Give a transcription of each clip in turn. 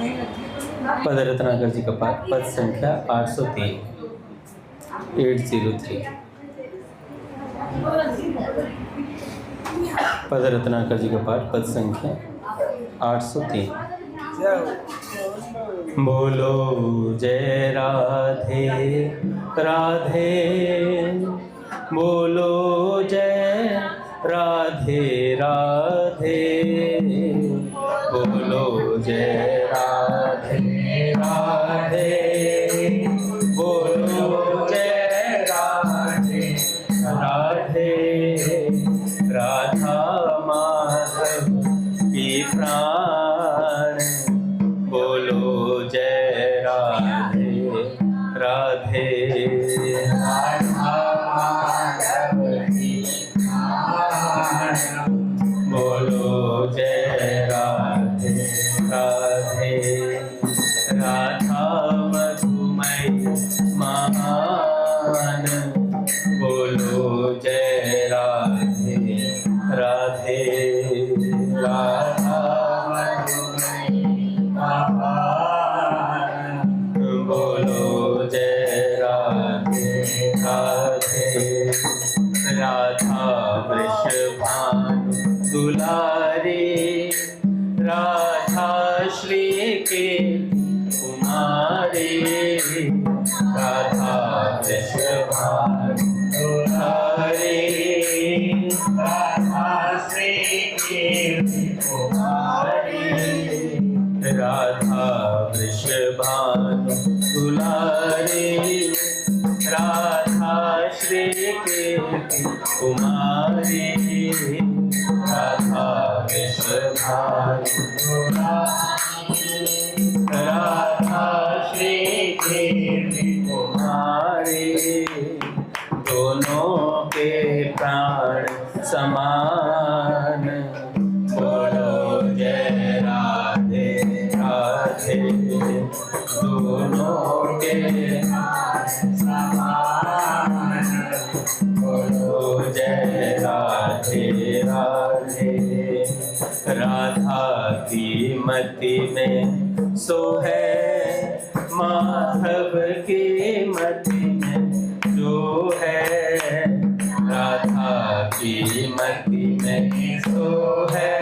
पद रत्नाकर जी का पाठ, पद संख्या 803 803। पद रत्नाकर जी का पाठ, पद संख्या 803। बोलो जय राधे राधे, बोलो जय राधे राधे, बोलो जय राधे राधे, बोलो जय राधे राधे। राधा माधव की प्राण, बोलो जय राधे राधे। राधा माधव की प्राण, बोलो जय राधे राधे। राधा मधुमय महान, बोलो जय राधे राधे। राधा मधुमय महान, बोलो जय राधे राधे। राधा वृषभानु दुलारी, राधा श्री के कुमारी। राधा वृषभानु दुलारी, राधा श्री के कुमारी। राधा वृषभानु दुलारी, राधा श्री के कुमारी। राधा वृषभानु दुलारी, राधा श्री के कुमारी। दोनों के प्राण समान, बोलो जय राधे राधे। दोनों के समान, बोलो जय राधे राधे। राधा की मति में सो है, माधव की मति में जो है। राधा की मति में सो है,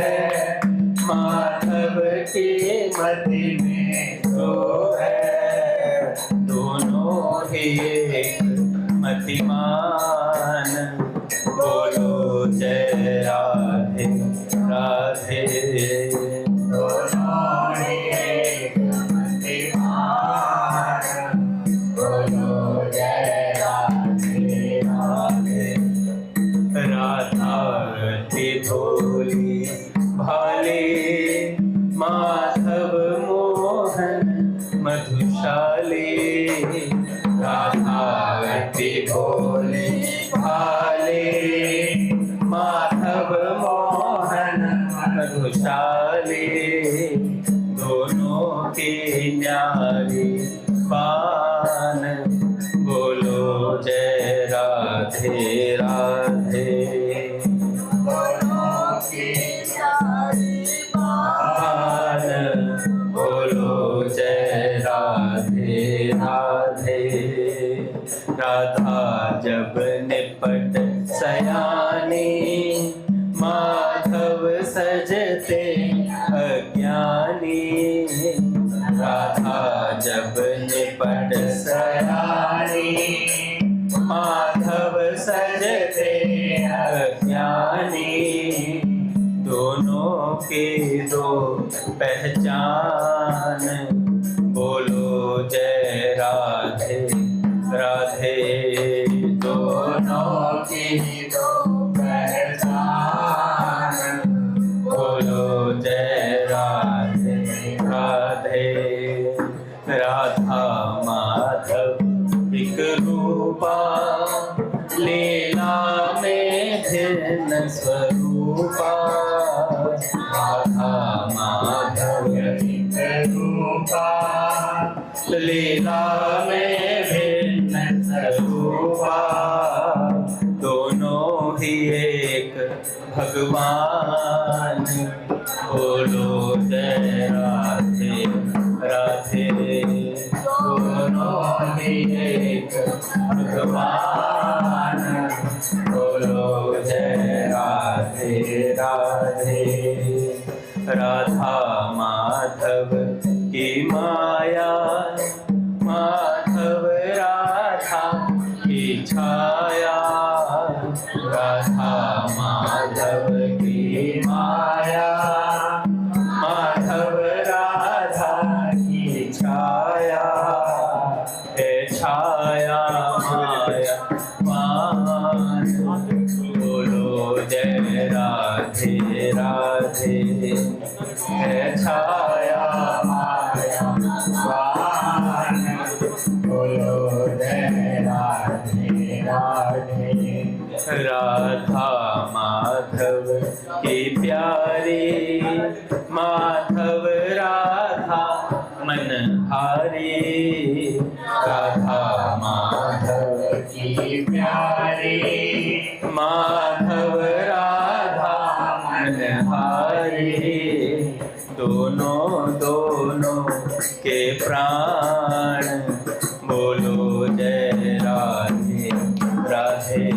माधव की मति में सो है। दोनों ही एक मतिमान, बोलो जय राधे राधे। दोनों ही एक मतिमान, बोलो जय राधे राधे। राधा अति भोली भाले, माधव मोहन मधुशाली। राधा अति भोली भाले, माधव मोहन मधुशाली। दोनों की न्यारी पान, बोलो जय राधे राधे। दोनों की न्यारी पान, बोलो जय राधे राधे। राधा जब निपट सयानी, माधव सजते अज्ञानी। राधा जब निपट सयानी, माधव सजते अज्ञानी। दोनों के दो पहचान, बोलो जय राधे राधे। दोनों की दो पहचान, बोलो जय राधे राधे। राधा माधव एक रूपा, लीला में भिन्न स्वरूपा। राधा माधव एक रूपा, लीला में भिन्न स्वरूपा। दोनों ही एक भगवान, बोलो जय राधे एक भगवान, बोलो जय राधे राधे। राधा माधव की माया, माधव राधा की छाया। राधा माधव की माया, माधव राधा की छाया। हे छाया माया मान, बोलो जय राधे राधे। हे छाया माया मान, बोलो जय राधे राधे। राधा माधव की प्यारी, माधव राधा मनहारी। राधा माधव की प्यारी, माधव राधा मनहारी। दोनों दोनों के प्राण, बोलो जय राधे राधे।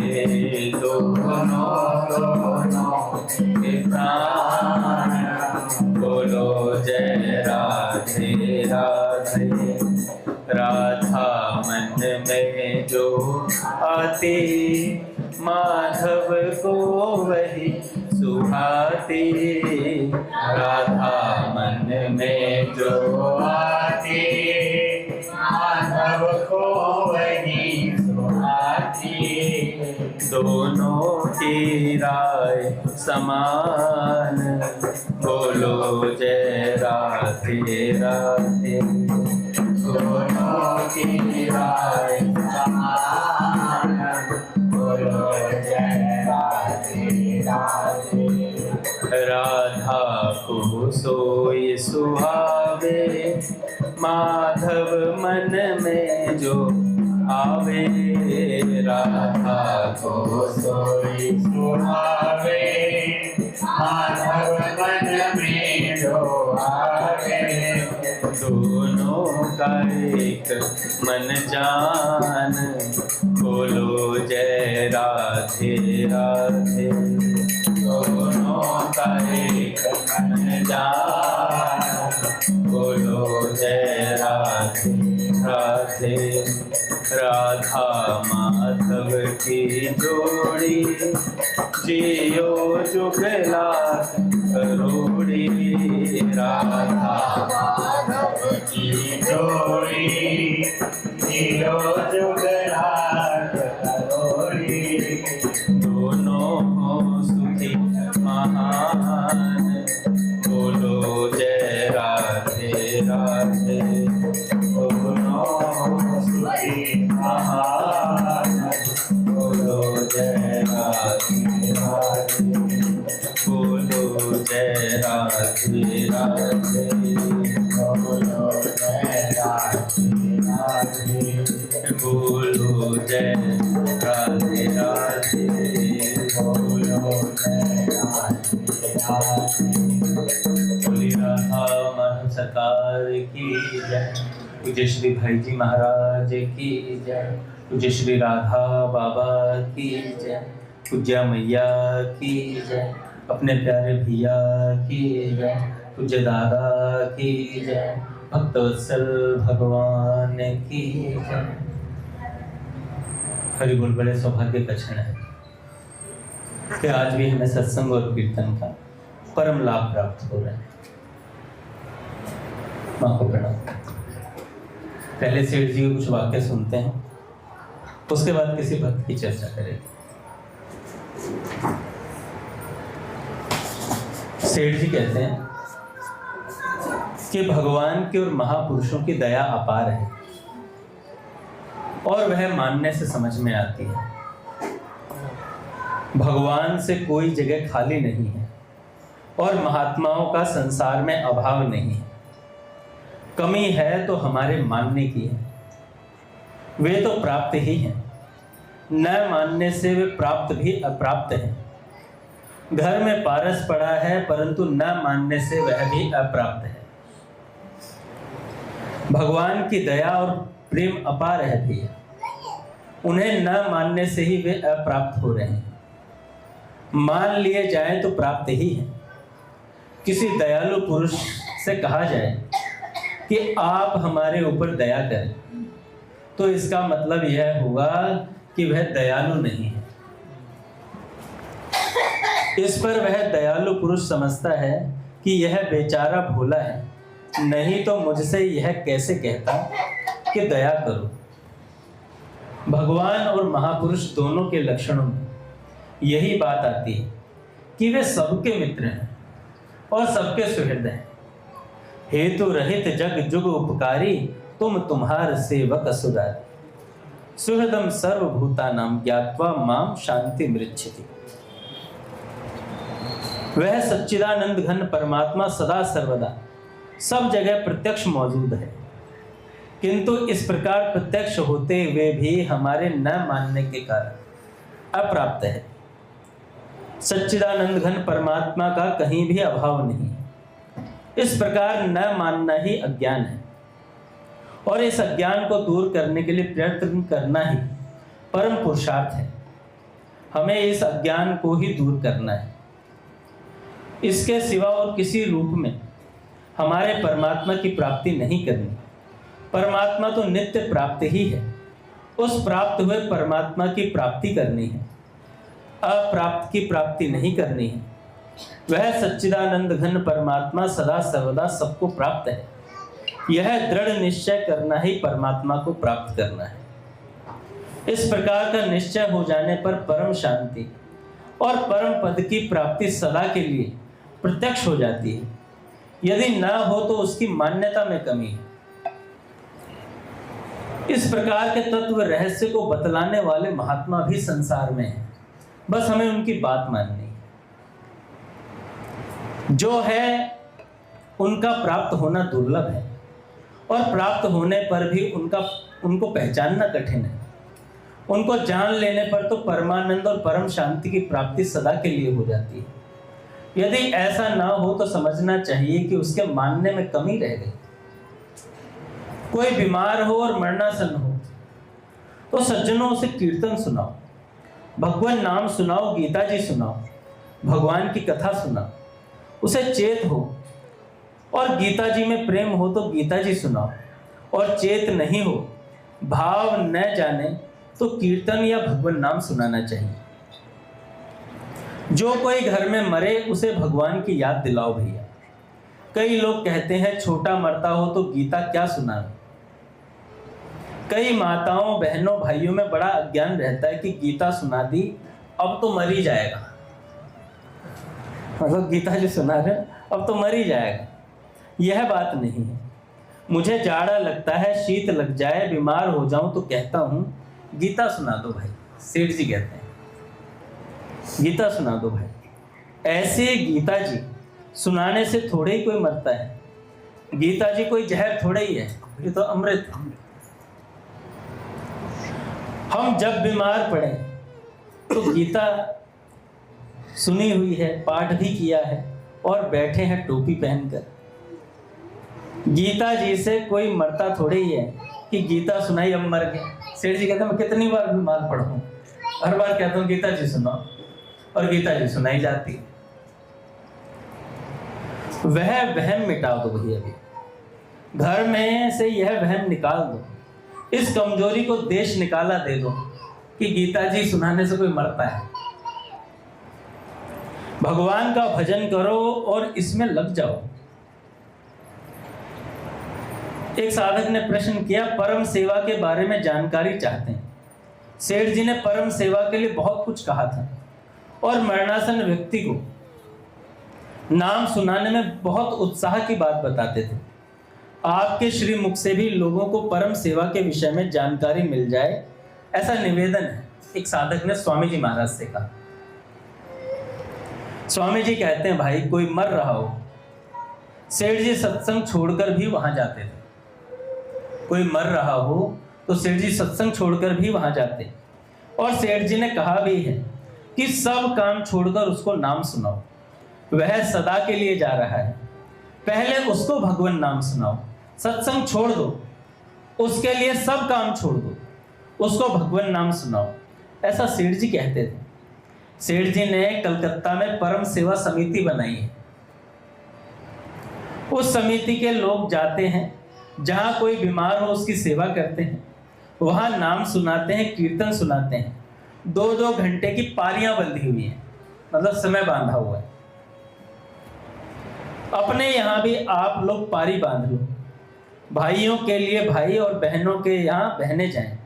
दोनों दोनों के प्राण, बोलो जय राधे राधे। राधा मन में जो आती, माधव को वही सुहाती। राधा मन में जो आती, माधव को वही सुहाती। दोनों की राय समान, बोलो जय राधे राधे। दोनों की राय समान, बोलो जय राधे राधे। राधा को सोई सुहावे, माधव मन में जो आवे। राधा को सोई सुहावे, माधव मन में जो आवे। दोनों का एक मन जान, बोलो जय राधे राधे। दोनों का एक मन जान, बोलो जय राधे राधे। राधा माधव की जोड़ी, जियो जुगला करोड़ी। राधा माधव की जोड़ी, जियो जुगला करोड़ी। दोनों सुखी महान, बोलो जय राधे राधे। दोनों सुखी महान, बोलो जय राधे राधे। बोलो जय राधे राधे। बोलो जय राधे राधे। बोलो जय राधे राधे। बोलो जय राधे राधे। बोली राधा माधव सरकार की जय। पूज्य श्री भाई जी महाराज की जय। पूज्य श्री राधा बाबा की जय। पूज्य मैया की जय। अपने प्यारे भैया की जय। पूज्य दादा की जय। भक्तवत्सल भगवान की जय। हरि बोल। बड़े सौभाग्य का क्षण है कि आज भी हमें सत्संग और कीर्तन का परम लाभ प्राप्त हो रहा है। माँ को प्रणाम। पहले सेठ जी कुछ वाक्य सुनते हैं, उसके बाद किसी भक्त की चर्चा करेंगे। सेठ जी कहते हैं कि भगवान की और महापुरुषों की दया अपार है और वह मानने से समझ में आती है। भगवान से कोई जगह खाली नहीं है और महात्माओं का संसार में अभाव नहीं है। कमी है तो हमारे मानने की है। वे तो प्राप्त ही हैं, न मानने से वे प्राप्त भी अप्राप्त हैं। घर में पारस पड़ा है परंतु न मानने से वह भी अप्राप्त है। भगवान की दया और प्रेम अपार है भैया, उन्हें न मानने से ही वे अप्राप्त हो रहे हैं। मान लिए जाए तो प्राप्त ही है। किसी दयालु पुरुष से कहा जाए कि आप हमारे ऊपर दया करें, तो इसका मतलब यह होगा कि वह दयालु नहीं है। इस पर वह दयालु पुरुष समझता है कि यह बेचारा भोला है, नहीं तो मुझसे यह कैसे कहता कि दया करो। भगवान और महापुरुष दोनों के लक्षणों में यही बात आती है कि वे सबके मित्र हैं और सबके सुहृद हैं। हेतु रहित जग जुग उपकारी, तुम तुम्हार सेवक असुरारी। सुहृदम सर्वभूतानां ज्ञात्वा माम शांति मृच्छति। वह सच्चिदानंद घन परमात्मा सदा सर्वदा सब जगह प्रत्यक्ष मौजूद है, किंतु इस प्रकार प्रत्यक्ष होते हुए भी हमारे न मानने के कारण अप्राप्त है। सच्चिदानंद घन परमात्मा का कहीं भी अभाव नहीं। इस प्रकार न मानना ही अज्ञान है, और इस अज्ञान को दूर करने के लिए प्रयत्न करना ही परम पुरुषार्थ है। हमें इस अज्ञान को ही दूर करना है। इसके सिवा और किसी रूप में हमारे परमात्मा की प्राप्ति नहीं करनी। परमात्मा तो नित्य प्राप्त ही है, उस प्राप्त हुए परमात्मा की प्राप्ति करनी है, अप्राप्त की प्राप्ति नहीं करनी है। वह सच्चिदानंद घन परमात्मा सदा सर्वदा सबको प्राप्त है। यह दृढ़ निश्चय करना ही परमात्मा को प्राप्त करना है। इस प्रकार का निश्चय हो जाने पर परम शांति और परम पद की प्राप्ति सदा के लिए प्रत्यक्ष हो जाती है। यदि न हो तो उसकी मान्यता में कमी है। इस प्रकार के तत्व रहस्य को बतलाने वाले महात्मा भी संसार में हैं, बस हमें उनकी बात माननी है। जो है उनका प्राप्त होना दुर्लभ है, और प्राप्त होने पर भी उनको पहचानना कठिन है। उनको जान लेने पर तो परमानंद और परम शांति की प्राप्ति सदा के लिए हो जाती है। यदि ऐसा ना हो तो समझना चाहिए कि उसके मानने में कमी रह गई। कोई बीमार हो और मरणासन हो तो सज्जनों उसे कीर्तन सुनाओ, भगवान नाम सुनाओ, गीता जी सुनाओ, भगवान की कथा सुनाओ, उसे चेत हो। और गीता जी में प्रेम हो तो गीता जी सुनाओ, और चेत नहीं हो, भाव न जाने तो कीर्तन या भगवान नाम सुनाना चाहिए। जो कोई घर में मरे उसे भगवान की याद दिलाओ भैया। कई लोग कहते हैं छोटा मरता हो तो गीता क्या सुनावे। कई माताओं बहनों भाइयों में बड़ा अज्ञान रहता है कि गीता सुना दी अब तो मर ही जाएगा, मतलब गीता जो सुना रहे अब तो मर ही जाएगा। यह बात नहीं है। मुझे जाड़ा लगता है, शीत लग जाए, बीमार हो जाऊं तो कहता हूं गीता सुना दो भाई। सेठ जी कहते हैं गीता सुना दो भाई। ऐसे गीता जी सुनाने से थोड़े ही कोई मरता है। गीता जी कोई जहर थोड़े ही है, ये तो अमृत। हम जब बीमार पड़े तो गीता सुनी हुई है, पाठ भी किया है, और बैठे हैं टोपी पहनकर। गीता जी से कोई मरता थोड़े ही है कि गीता सुनाई अब मर गए। सेठ जी कहते हैं मैं कितनी बार बीमार पड़ा हूं, हर बार कहता हूं गीता जी सुनाओ, और गीता जी सुनाई जाती। वह वहम मिटा दो भैया भी, घर में से यह वहम निकाल दो। इस कमजोरी को देश निकाला दे दो कि गीता जी सुनाने से कोई मरता है। भगवान का भजन करो और इसमें लग जाओ। एक साधक ने प्रश्न किया, परम सेवा के बारे में जानकारी चाहते हैं। सेठ जी ने परम सेवा के लिए बहुत कुछ कहा था, और मरणासन व्यक्ति को नाम सुनाने में बहुत उत्साह की बात बताते थे। आपके श्री मुख से भी लोगों को परम सेवा के विषय में जानकारी मिल जाए, ऐसा निवेदन है। एक साधक ने स्वामी जी महाराज से कहा। स्वामी जी कहते हैं भाई कोई मर रहा हो, सेठ जी सत्संग छोड़कर भी वहां जाते थे। कोई मर रहा हो तो सेठ जी सत्संग छोड़कर भी वहां जाते, और सेठ जी ने कहा भी है कि सब काम छोड़कर उसको नाम सुनाओ। वह सदा के लिए जा रहा है, पहले उसको भगवान नाम सुनाओ। सत्संग छोड़ दो, उसके लिए सब काम छोड़ दो, उसको भगवान नाम सुनाओ। ऐसा सेठ जी कहते थे। सेठ जी ने कलकत्ता में परम सेवा समिति बनाई है। उस समिति के लोग जाते हैं, जहां कोई बीमार हो उसकी सेवा करते हैं, वहां नाम सुनाते हैं, कीर्तन सुनाते हैं। 2-2 घंटे की पारियां बंधी हुई हैं, मतलब समय बांधा हुआ है। अपने यहां भी आप लोग पारी बांध लो, भाइयों के लिए भाई और बहनों के यहां बहनें जाएं।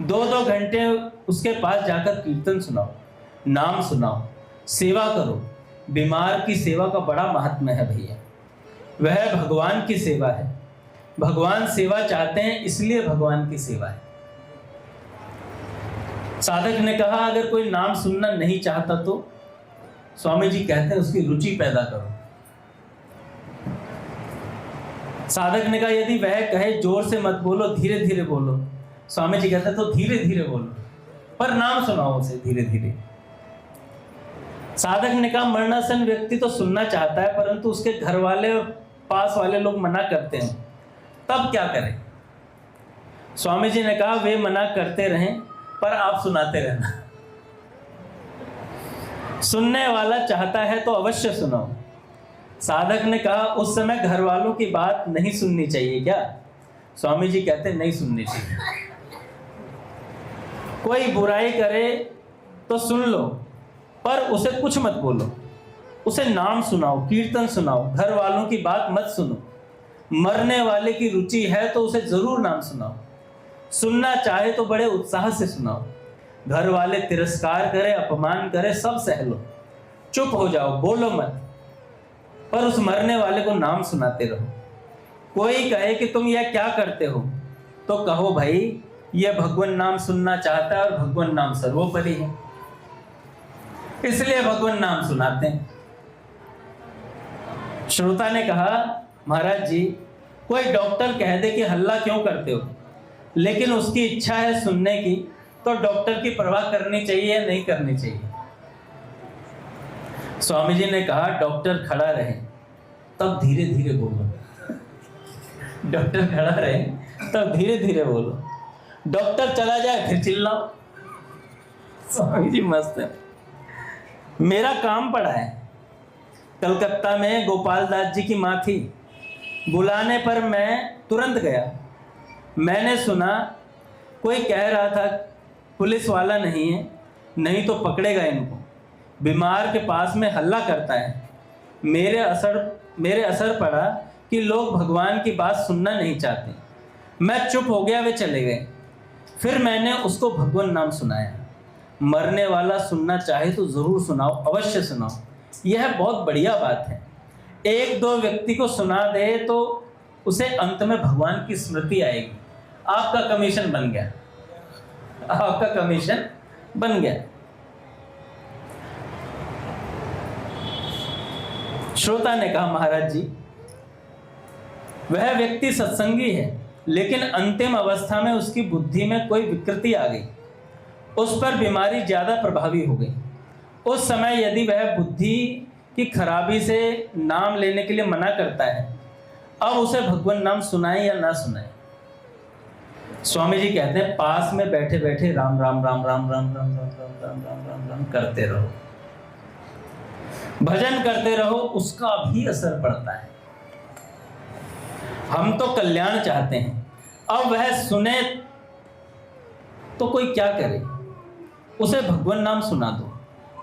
2-2 घंटे उसके पास जाकर कीर्तन सुनाओ, नाम सुनाओ, सेवा करो। बीमार की सेवा का बड़ा महत्व है भैया, वह भगवान की सेवा है। भगवान सेवा चाहते हैं, इसलिए भगवान की सेवा है। साधक ने कहा अगर कोई नाम सुनना नहीं चाहता तो स्वामी जी कहते हैं उसकी रुचि पैदा करो। साधक ने कहा यदि वह कहे जोर से मत बोलो, धीरे धीरे बोलो, स्वामी जी कहते हैं तो धीरे धीरे बोलो, पर नाम सुनाओ उसे धीरे धीरे। साधक ने कहा मरणासन व्यक्ति तो सुनना चाहता है, परंतु उसके घर वाले और पास वाले लोग मना करते हैं, तब क्या करें? स्वामी जी ने कहा वे मना करते रहें, पर आप सुनाते रहना। सुनने वाला चाहता है तो अवश्य सुनाओ। साधक ने कहा उस समय घर वालों की बात नहीं सुननी चाहिए क्या? स्वामी जी कहते नहीं सुननी चाहिए। कोई बुराई करे तो सुन लो, पर उसे कुछ मत बोलो, उसे नाम सुनाओ, कीर्तन सुनाओ, घर वालों की बात मत सुनो। मरने वाले की रुचि है तो उसे जरूर नाम सुनाओ। सुनना चाहे तो बड़े उत्साह से सुनाओ। घर वाले तिरस्कार करे, अपमान करे, सब सह लो, चुप हो जाओ, बोलो मत, पर उस मरने वाले को नाम सुनाते रहो। कोई कहे कि तुम यह क्या करते हो, तो कहो भाई यह भगवान नाम सुनना चाहता है और भगवान नाम सर्वोपरि है, इसलिए भगवान नाम सुनाते हैं। श्रोता ने कहा महाराज जी कोई डॉक्टर कह दे कि हल्ला क्यों करते हो, लेकिन उसकी इच्छा है सुनने की, तो डॉक्टर की परवाह करनी चाहिए या नहीं करनी चाहिए? स्वामी जी ने कहा डॉक्टर खड़ा रहे तब धीरे धीरे बोलो। डॉक्टर खड़ा रहे तब धीरे धीरे बोलो, डॉक्टर चला जाए फिर चिल्लाओ। स्वामी जी मस्त है। मेरा काम पड़ा है, कलकत्ता में गोपाल दास जी की माँ थी, बुलाने पर मैं तुरंत गया। मैंने सुना कोई कह रहा था पुलिस वाला नहीं है, नहीं तो पकड़ेगा इनको, बीमार के पास में हल्ला करता है। मेरे असर पड़ा कि लोग भगवान की बात सुनना नहीं चाहते। मैं चुप हो गया, वे चले गए। फिर मैंने उसको भगवान नाम सुनाया। मरने वाला सुनना चाहे तो जरूर सुनाओ, अवश्य सुनाओ, यह बहुत बढ़िया बात है। 1-2 व्यक्ति को सुना दे तो उसे अंत में भगवान की स्मृति आएगी। आपका कमीशन बन गया, आपका कमीशन बन गया। श्रोता ने कहा महाराज जी वह व्यक्ति सत्संगी है, लेकिन अंतिम अवस्था में उसकी बुद्धि में कोई विकृति आ गई, उस पर बीमारी ज्यादा प्रभावी हो गई। उस समय यदि वह बुद्धि की खराबी से नाम लेने के लिए मना करता है, अब उसे भगवान नाम सुनाए या ना सुनाए? स्वामी जी कहते हैं पास में बैठे बैठे राम राम राम राम राम राम राम राम राम राम राम राम करते रहो, भजन करते रहो, उसका भी असर पड़ता है। हम तो कल्याण चाहते हैं, अब वह सुने तो कोई क्या करे? उसे भगवान नाम सुना दो।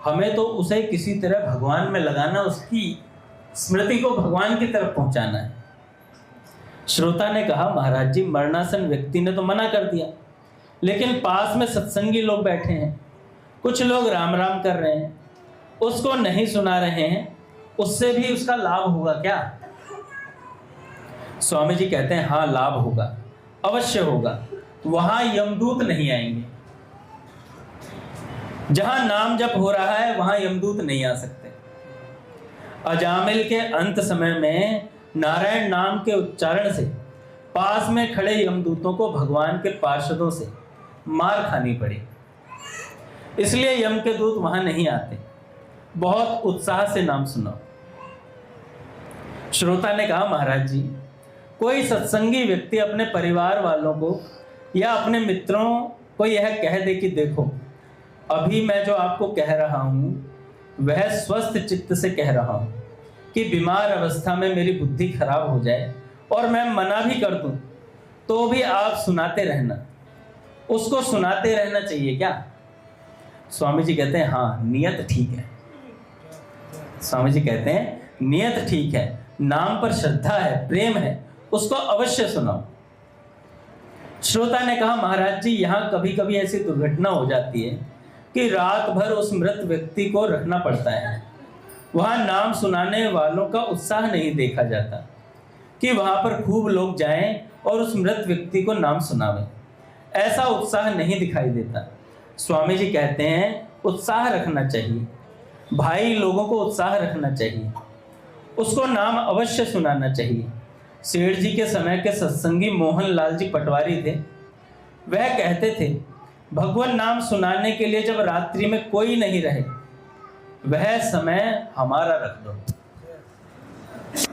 हमें तो उसे किसी तरह भगवान में लगाना, उसकी स्मृति को भगवान की तरफ पहुंचाना है। श्रोता ने कहा महाराज जी मरणासन व्यक्ति ने तो मना कर दिया, लेकिन पास में सत्संगी लोग बैठे हैं, कुछ लोग राम राम कर रहे हैं, उसको नहीं सुना रहे हैं, उससे भी उसका लाभ होगा क्या? स्वामी जी कहते हैं हाँ लाभ होगा, अवश्य होगा। वहां यमदूत नहीं आएंगे। जहां नाम जप हो रहा है वहां यमदूत नहीं आ सकते। अजामिल के अंत समय में नारायण नाम के उच्चारण से पास में खड़े यमदूतों को भगवान के पार्षदों से मार खानी पड़ी, इसलिए यम के दूत वहां नहीं आते। बहुत उत्साह से नाम सुनो। श्रोता ने कहा महाराज जी कोई सत्संगी व्यक्ति अपने परिवार वालों को या अपने मित्रों को यह कह दे कि देखो, अभी मैं जो आपको कह रहा हूं वह स्वस्थ चित्त से कह रहा हूं कि बीमार अवस्था में मेरी बुद्धि खराब हो जाए और मैं मना भी कर दूं तो भी आप सुनाते रहना, उसको सुनाते रहना चाहिए क्या? स्वामी जी कहते हैं हाँ, नियत ठीक है। स्वामी जी कहते हैं नियत ठीक है, नाम पर श्रद्धा है, प्रेम है, उसको अवश्य सुनाओ। श्रोता ने कहा महाराज जी, यहाँ कभी कभी ऐसी दुर्घटना हो जाती है कि रात भर उस मृत व्यक्ति को रखना पड़ता है। वहां नाम सुनाने वालों का उत्साह नहीं देखा जाता कि वहां पर खूब लोग जाएं और उस मृत व्यक्ति को नाम सुनावें। ऐसा उत्साह नहीं दिखाई देता। स्वामी जी कहते हैं उत्साह रखना चाहिए, भाई लोगों को उत्साह रखना चाहिए, उसको नाम अवश्य सुनाना चाहिए। सेठ जी के समय के सत्संगी मोहन लाल जी पटवारी थे। वह कहते थे भगवान नाम सुनाने के लिए जब रात्रि में कोई नहीं रहे वह समय हमारा रख दो।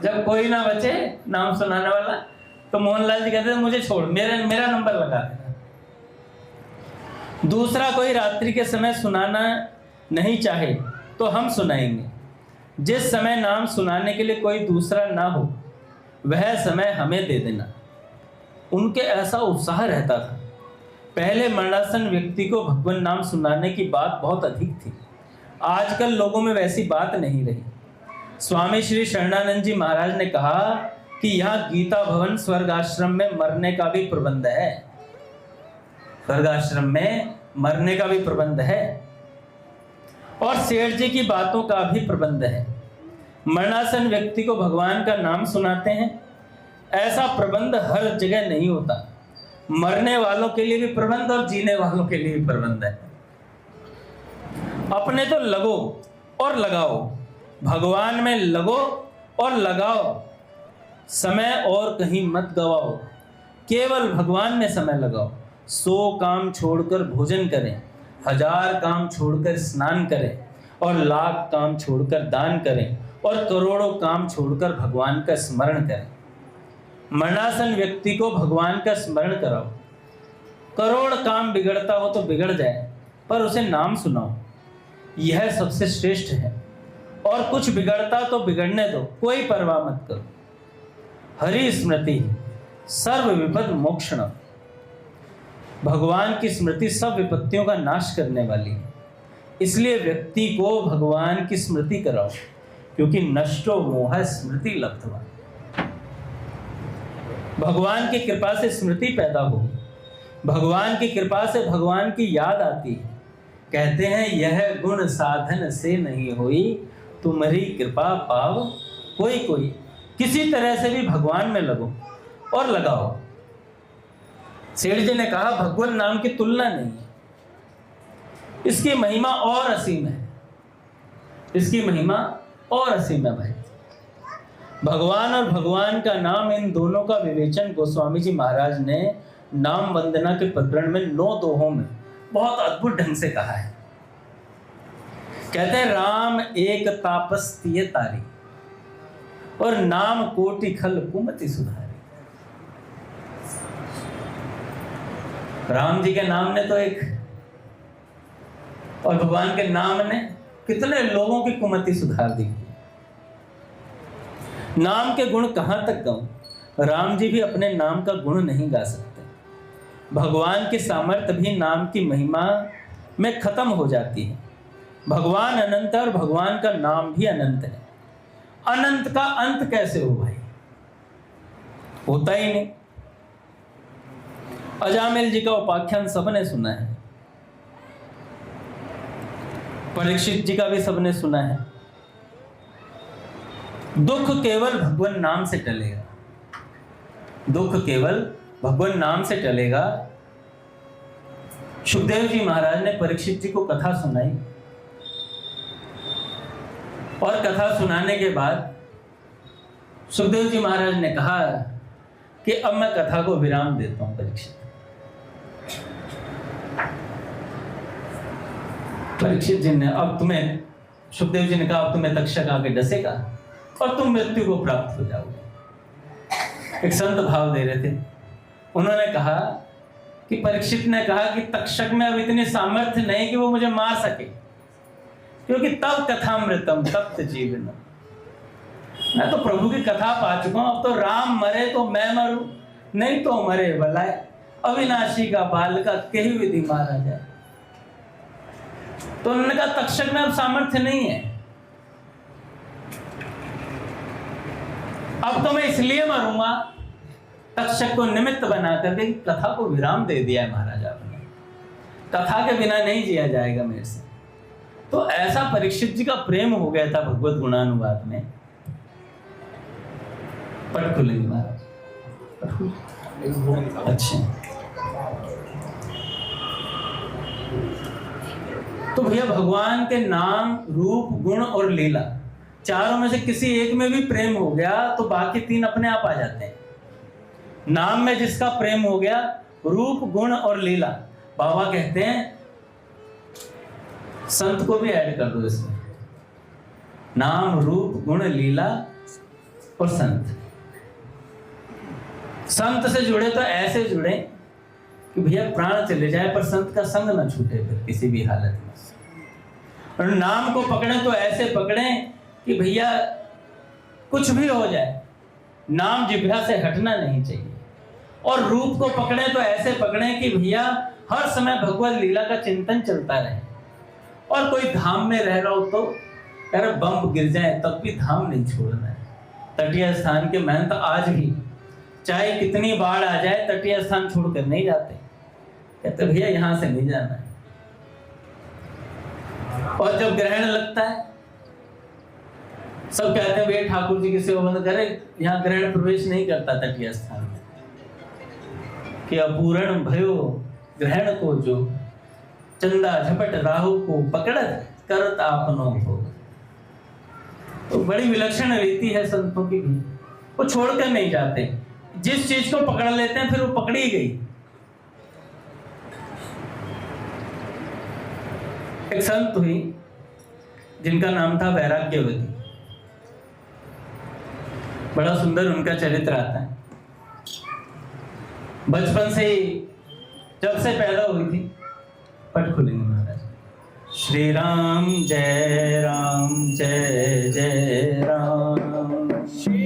जब कोई ना बचे नाम सुनाने वाला तो मोहनलाल जी कहते थे मुझे छोड़, मेरा नंबर लगा देना। दूसरा कोई रात्रि के समय सुनाना नहीं चाहे तो हम सुनाएंगे। जिस समय नाम सुनाने के लिए कोई दूसरा ना हो वह समय हमें दे देना। उनके ऐसा उत्साह रहता था। पहले मरणासन व्यक्ति को भगवान नाम सुनाने की बात बहुत अधिक थी। आजकल लोगों में वैसी बात नहीं रही। स्वामी श्री शरणानंद जी महाराज ने कहा कि यहाँ गीता भवन स्वर्ग आश्रम में मरने का भी प्रबंध है। स्वर्ग आश्रम में मरने का भी प्रबंध है और सेठ जी की बातों का भी प्रबंध है। मरणासन व्यक्ति को भगवान का नाम सुनाते हैं। ऐसा प्रबंध हर जगह नहीं होता। मरने वालों के लिए भी प्रबंध और जीने वालों के लिए भी प्रबंध है। अपने तो लगो और लगाओ, भगवान में लगो और लगाओ, समय और कहीं मत गवाओ, केवल भगवान में समय लगाओ। 100 काम छोड़कर भोजन करें, 1000 काम छोड़कर स्नान करें और लाख काम छोड़कर दान करें और करोड़ों काम छोड़कर भगवान का स्मरण करें। मरणासन व्यक्ति को भगवान का स्मरण कराओ। करोड़ काम बिगड़ता हो तो बिगड़ जाए पर उसे नाम सुनाओ, यह सबसे श्रेष्ठ है। और कुछ बिगड़ता तो बिगड़ने दो, कोई परवाह मत करो। हरि स्मृति सर्व विपद मोक्षण। भगवान की स्मृति सब विपत्तियों का नाश करने वाली है। इसलिए व्यक्ति को भगवान की स्मृति कराओ, क्योंकि नष्टो मोह स्मृति लब्धवा। भगवान की कृपा से स्मृति पैदा होगी, भगवान की कृपा से भगवान की याद आती है। कहते हैं यह गुण साधन से नहीं हुई, तुम्हारी कृपा पाव कोई कोई। किसी तरह से भी भगवान में लगो और लगाओ। सेठ जी ने कहा भगवान नाम की तुलना नहीं है, इसकी महिमा और असीम है, इसकी महिमा और असीम है भाई। भगवान और भगवान का नाम, इन दोनों का विवेचन गोस्वामी जी महाराज ने नाम वंदना के प्रकरण में 9 दोहों में बहुत अद्भुत ढंग से कहा है। कहते हैं राम एक तापस तिये तारी और नाम कोटि खल कुमति सुधारी। राम जी के नाम ने तो एक, और भगवान के नाम ने कितने लोगों की कुमति सुधार दी। नाम के गुण कहां तक गाऊं? राम जी भी अपने नाम का गुण नहीं गा सकते। भगवान की सामर्थ्य भी नाम की महिमा में खत्म हो जाती है। भगवान अनंत है और भगवान का नाम भी अनंत है। अनंत का अंत कैसे हो भाई? होता ही नहीं। अजामिल जी का उपाख्यान सबने सुना है, परीक्षित जी का भी सबने सुना है। दुख केवल भगवान नाम से टलेगा, दुख केवल भगवान नाम से टलेगा। सुखदेव जी महाराज ने परीक्षित जी को कथा सुनाई और कथा सुनाने के बाद सुखदेव जी महाराज ने कहा कि अब मैं कथा को विराम देता हूं। परीक्षित जी ने, अब तुम्हें, सुखदेव जी ने कहा अब तुम्हें तक्षक आके डसेगा और तुम मृत्यु को प्राप्त हो जाओगे। एक संत भाव दे रहे थे। उन्होंने कहा कि परीक्षित ने कहा कि तक्षक में अब इतनी सामर्थ्य नहीं कि वो मुझे मार सके, क्योंकि तब कथामृतम तप्त जीवन, मैं तो प्रभु की कथा पा चुका हूं। अब तो राम मरे तो मैं मरूं, नहीं तो मरे भलाए, अविनाशी का बाल का कही विधि मारा जाए। तो उन्होंने कहा तक्षक में अब सामर्थ्य नहीं है, अब तो मैं इसलिए मरूंगा, तक्षक को निमित्त बना करके कथा को विराम दे दिया है महाराज आपने, कथा के बिना नहीं जिया जाएगा मेरे से। तो ऐसा परीक्षित जी का प्रेम हो गया था भगवत गुणानुवाद में। पढ़ खुलेंगे महाराज? अच्छा, तो भैया भगवान के नाम, रूप, गुण और लीला, चारों में से किसी एक में भी प्रेम हो गया तो बाकी तीन अपने आप आ जाते हैं। नाम में जिसका प्रेम हो गया, रूप, गुण और लीला, बाबा कहते हैं संत को भी ऐड कर दो इसमें, नाम, रूप, गुण, लीला और संत। संत से जुड़े तो ऐसे जुड़े कि भैया प्राण चले जाए पर संत का संग ना छूटे फिर किसी भी हालत में। और नाम को पकड़े तो ऐसे पकड़े कि भैया कुछ भी हो जाए, नाम जिह्वा से हटना नहीं चाहिए। और रूप को पकड़े तो ऐसे पकड़े कि भैया हर समय भगवत लीला का चिंतन चलता रहे। और कोई धाम में रह रहा हो तो यार बम गिर जाए तब भी धाम नहीं छोड़ना है। तटीय स्थान के महंत आज भी चाहे कितनी बाढ़ आ जाए तटीय स्थान छोड़कर नहीं जाते, कहते भैया यहां से नहीं जाना है। और जब ग्रहण लगता है सब कहते हैं भैया ठाकुर जी की सेवा बंद करे, यहाँ ग्रहण प्रवेश नहीं करता तटीय स्थान में, कि अपूर्ण भयो ग्रहण को जो, चंदा झपट राहु को पकड़त करत आपनो हो। तो बड़ी विलक्षण रीति है संतों की भी, वो छोड़कर नहीं जाते, जिस चीज को पकड़ लेते हैं फिर वो पकड़ी गई। एक संत हुई जिनका नाम था वैराग्यवती, बड़ा सुंदर उनका चरित्र आता है। बचपन से ही जब से पैदा हुई थी, पट खुलेंगे महाराज, श्री राम जय जय राम, श्री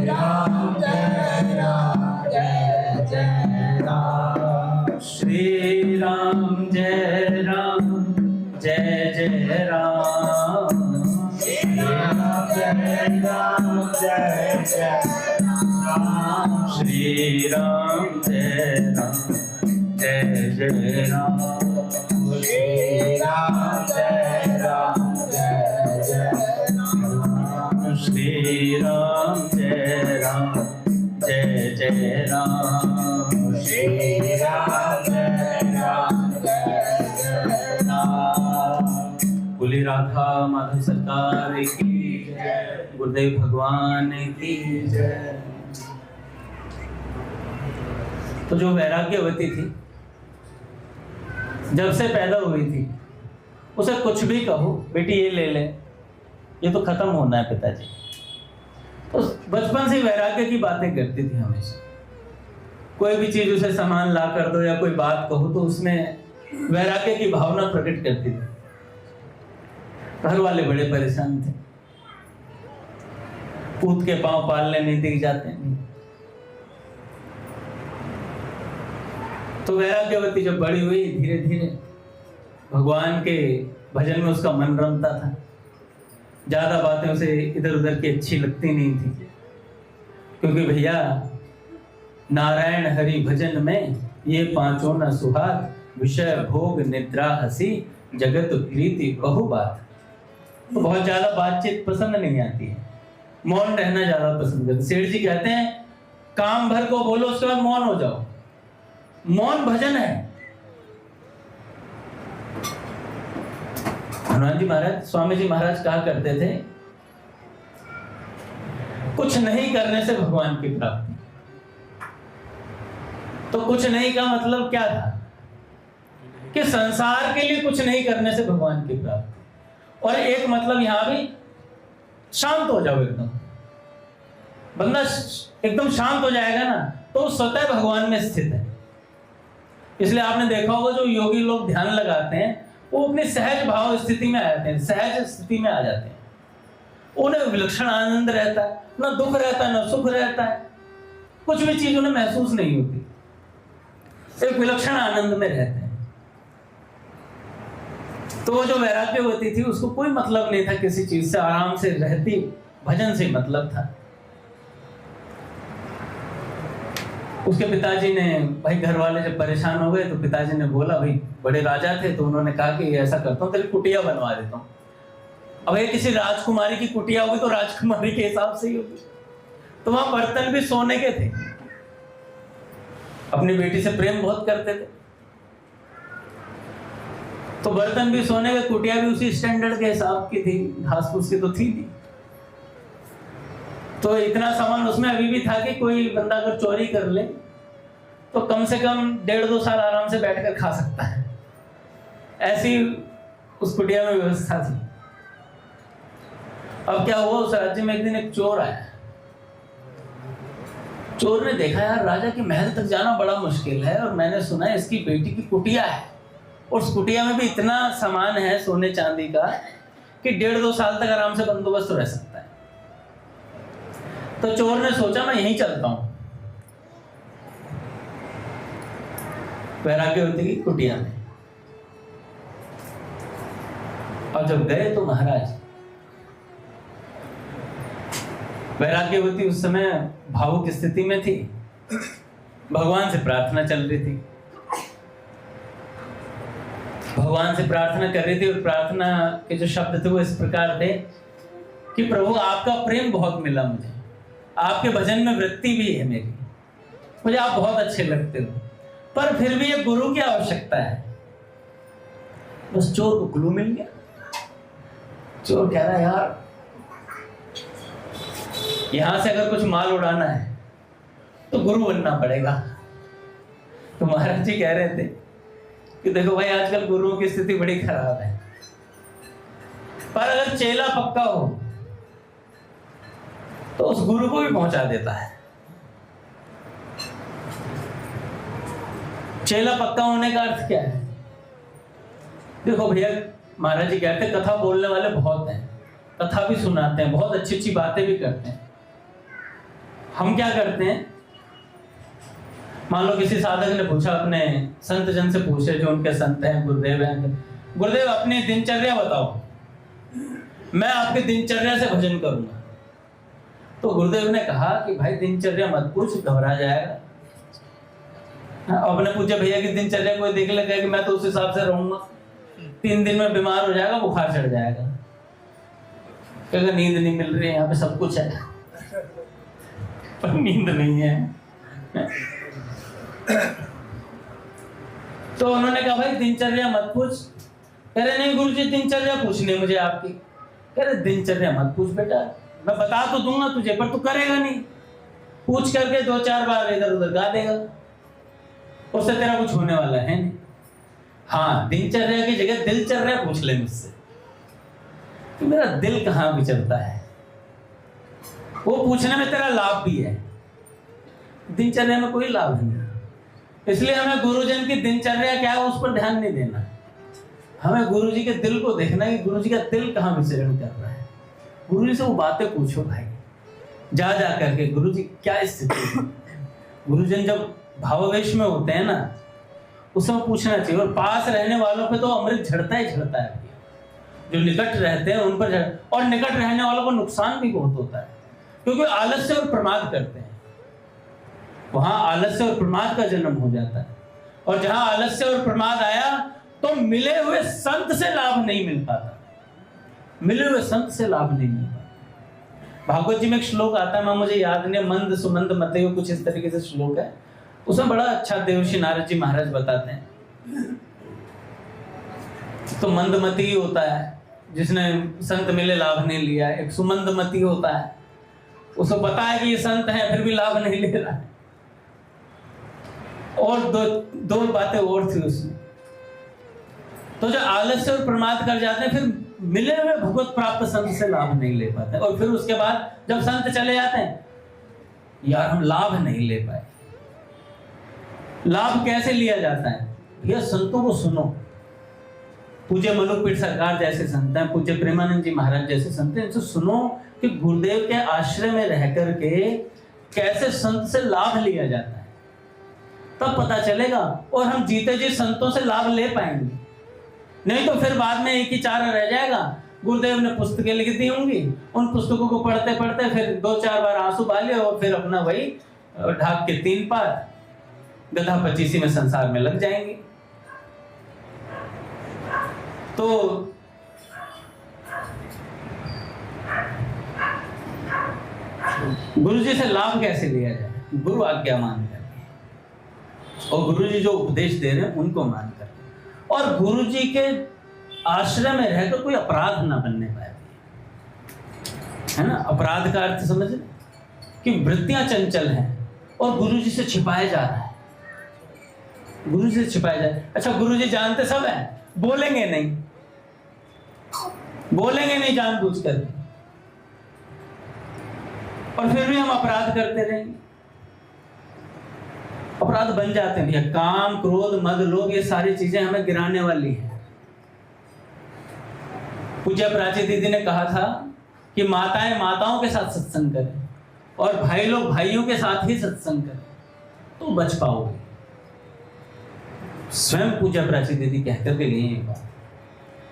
राम जय जय राम, श्री राम जय जय राम, श्री राम जय जय राम, श्री राम जय जय राम, श्री राम जय जय राम, श्री राम जय जय राम, श्री राम जय राम। बोली राधा माधव सरकार की जय, गुरुदेव भगवान की जय। तो जो वैराग्यवती थी जब से पैदा हुई थी, उसे कुछ भी कहो बेटी ये ले ले, ये तो खत्म होना है पिताजी, तो बचपन से वैराग्य की बातें करती थी हमेशा। कोई भी चीज उसे सामान ला कर दो या कोई बात कहो तो उसमें वैराग्य की भावना प्रकट करती थी। घर वाले बड़े परेशान थे, पूत के पांव पालने नहीं दिख जाते हैं। तो वैराग्यवती जब बड़ी हुई, धीरे धीरे भगवान के भजन में उसका मन रमता था, ज्यादा बातें उसे इधर उधर की अच्छी लगती नहीं थी, क्योंकि भैया नारायण हरि भजन में ये पांचों न सुहाग, विषय भोग निद्रा हंसी जगत प्रीति बहु बात। तो बहुत ज्यादा बातचीत पसंद नहीं आती है, मौन रहना ज्यादा पसंद करते। सेठ जी कहते हैं काम भर को बोलो उसके बाद मौन हो जाओ, मौन भजन है। हनुमान जी महाराज, स्वामी जी महाराज कहा करते थे कुछ नहीं करने से भगवान की प्राप्ति। तो कुछ नहीं का मतलब क्या था कि संसार के लिए कुछ नहीं करने से भगवान की प्राप्ति। और एक मतलब यहां भी शांत हो जाओ एकदम, बंदा एकदम शांत हो जाएगा ना, तो वो स्वतः भगवान में स्थित है। इसलिए आपने देखा होगा जो योगी लोग ध्यान लगाते हैं वो अपनी सहज भाव स्थिति में आ जाते हैं, सहज स्थिति में आ जाते हैं। उन्हें विलक्षण आनंद रहता है, ना दुख रहता है ना सुख रहता है, कुछ भी चीज उन्हें महसूस नहीं होती, एक विलक्षण आनंद में रहते हैं। तो वो जो वैराग्यवती थी उसको कोई मतलब नहीं था किसी चीज से, आराम से रहती, भजन से मतलब था। उसके पिताजी ने, भाई घर वाले जब परेशान हो गए तो पिताजी ने बोला, भाई बड़े राजा थे तो उन्होंने कहा कि ऐसा करता हूँ तेरी कुटिया बनवा देता हूँ। अब ये किसी राजकुमारी की कुटिया होगी तो राजकुमारी के हिसाब से ही होगी, तो वहां बर्तन भी सोने के थे, अपनी बेटी से प्रेम बहुत करते थे, तो बर्तन भी सोने के, कुटिया भी उसी स्टैंडर्ड के हिसाब की थी, घास फूस की तो थी नहीं। तो इतना सामान उसमें अभी भी था कि कोई बंदा अगर चोरी कर ले तो कम से कम 1.5-2 साल आराम से बैठकर खा सकता है, ऐसी उस कुटिया में व्यवस्था थी। अब क्या हुआ, उस राज्य में एक दिन एक चोर आया। चोर ने देखा यार राजा के महल तक जाना बड़ा मुश्किल है, और मैंने सुना है इसकी बेटी की कुटिया है, और उस कुटिया में भी इतना सामान है सोने चांदी का कि 1.5-2 साल तक आराम से बंदोबस्त रह सकता है। तो चोर ने सोचा मैं यहीं चलता हूं वैराग्यवती की कुटिया में। और जब गए तो महाराज, वैराग्यवती उस समय भावुक स्थिति में थी, भगवान से प्रार्थना चल रही थी, भगवान से प्रार्थना कर रही थी, और प्रार्थना के जो शब्द थे वो इस प्रकार थे कि प्रभु आपका प्रेम बहुत मिला मुझे, आपके भजन में वृत्ति भी है मेरी, मुझे आप बहुत अच्छे लगते हो, पर फिर भी एक गुरु की आवश्यकता है। बस चोर को क्लू मिल गया। चोर कह रहा है यार यहां से अगर कुछ माल उड़ाना है तो गुरु बनना पड़ेगा। तो महाराज जी कह रहे थे कि देखो भाई आजकल गुरुओं की स्थिति बड़ी खराब है, पर अगर चेला पक्का हो तो उस गुरु को भी पहुंचा देता है। चेला पक्का होने का अर्थ क्या है? देखो भैया, महाराज जी कहते हैं कथा बोलने वाले बहुत हैं, कथा भी सुनाते हैं, बहुत अच्छी अच्छी बातें भी करते हैं। हम क्या करते हैं, मान लो किसी साधक ने पूछा, अपने संत जन से पूछे जो उनके संत हैं, गुरुदेव हैं, गुरुदेव अपनी दिनचर्या बताओ, मैं आपकी दिनचर्या से भजन करूंगा। तो गुरुदेव ने कहा कि भाई दिनचर्या मत पूछ, घबरा जाएगा। आपने पूछा भैया की दिनचर्या, कोई देख लेगा कि मैं तो उस हिसाब से रहूंगा, 3 दिन में बीमार हो जाएगा, बुखार चढ़ जाएगा, क्योंकि नींद नहीं मिल रही है, यहाँ पे सब कुछ है पर नींद नहीं है। तो उन्होंने कहा भाई दिनचर्या मत पूछ। कह रहे नहीं गुरुजी दिनचर्या पूछनी मुझे आपकी। कह रहे दिनचर्या मत पूछ बेटा, मैं बता तो दूंगा तुझे, पर तू करेगा नहीं, पूछ करके 2-4 बार इधर उधर गा देगा, उससे तेरा कुछ होने वाला है नहीं। हाँ, दिनचर्या की जगह दिलचर्या पूछ ले मुझसे कि मेरा दिल कहाँ विचरता है, वो पूछने में तेरा लाभ भी है। दिनचर्या में कोई लाभ नहीं, इसलिए हमें गुरुजन की दिनचर्या क्या है उस पर ध्यान नहीं देना, हमें गुरुजी के दिल को देखना है कि गुरुजी का दिल कहाँ विचरण कर रहा है। गुरुजी से वो बातें पूछो भाई, जा करके गुरुजी क्या स्थिति है। गुरुजन जब भावावेश में होते हैं ना, उस समय पूछना चाहिए, और पास रहने वालों पे तो अमृत झड़ता ही झड़ता है, जो निकट रहते हैं उन पर, और निकट रहने वालों को नुकसान भी बहुत होता है, क्योंकि आलस्य और प्रमाद करते हैं, वहां आलस्य और प्रमाद का जन्म हो जाता है। और जहां आलस्य और प्रमाद आया तो मिले हुए संत से लाभ नहीं मिल पाता, मिले हुए संत से लाभ नहीं मिल पाता। भागवत जी में एक श्लोक आता है, मुझे याद नहीं, मंद सुमंद मते कुछ इस तरीके से श्लोक है, उसमें बड़ा अच्छा देवर्षि नारद जी महाराज बताते हैं। तो मंदमती होता है जिसने संत मिले लाभ नहीं लिया, एक सुमंदमती होता है उसको पता है कि ये संत है फिर भी लाभ नहीं ले रहा है, और दो बातें और थी उसमें। तो जो आलस्य और प्रमाद कर जाते हैं फिर मिले हुए भगवत प्राप्त संत से लाभ नहीं ले पाते, और फिर उसके बाद जब संत चले जाते हैं यार हम लाभ नहीं ले पाए। लाभ कैसे लिया जाता है भैया? संतों को सुनो। पूज्य मनुपीठ सरकार जैसे संत हैं, पूज्य प्रेमानंद जी महाराज जैसे संत हैं, इनसे सुनो कि गुरुदेव के आश्रय में रह करके कैसे संत से लाभ लिया जाता है, तब पता चलेगा और हम जीते जी संतों से लाभ ले पाएंगे। नहीं तो फिर बाद में एक ही चारा रह जाएगा। गुरुदेव ने पुस्तकें लिख दी होंगी, उन पुस्तकों को पढ़ते पढ़ते फिर 2-4 बार आंसू बाले और फिर अपना वही ढाक के 3 पात गधा पचीसी में संसार में लग जाएंगे। तो गुरु जी से लाभ कैसे लिया जाए? गुरु आज्ञा मान कर और गुरु जी जो उपदेश दे रहे हैं उनको मान कर, और गुरु जी के आश्रय में रहकर कोई अपराध ना बनने पाए, है ना। अपराध का अर्थ समझ कि वृत्तियां चंचल हैं और गुरु जी से छिपाया जा रहा है, गुरु जी से छिपाया जाए। अच्छा, गुरु जी जानते सब है, बोलेंगे नहीं, बोलेंगे नहीं जानबूझकर, और फिर भी हम अपराध करते रहेंगे। अपराध बन जाते हैं भैया। काम, क्रोध, मद, लोभ, ये सारी चीजें हमें गिराने वाली है। पूज्य प्राची दीदी ने कहा था कि माताएं माताओं के साथ सत्संग करें और भाई लोग भाइयों के साथ ही सत्संग करें, तो बच पाओगे। स्वयं पूज्य प्राची दीदी कह करके गई है बात,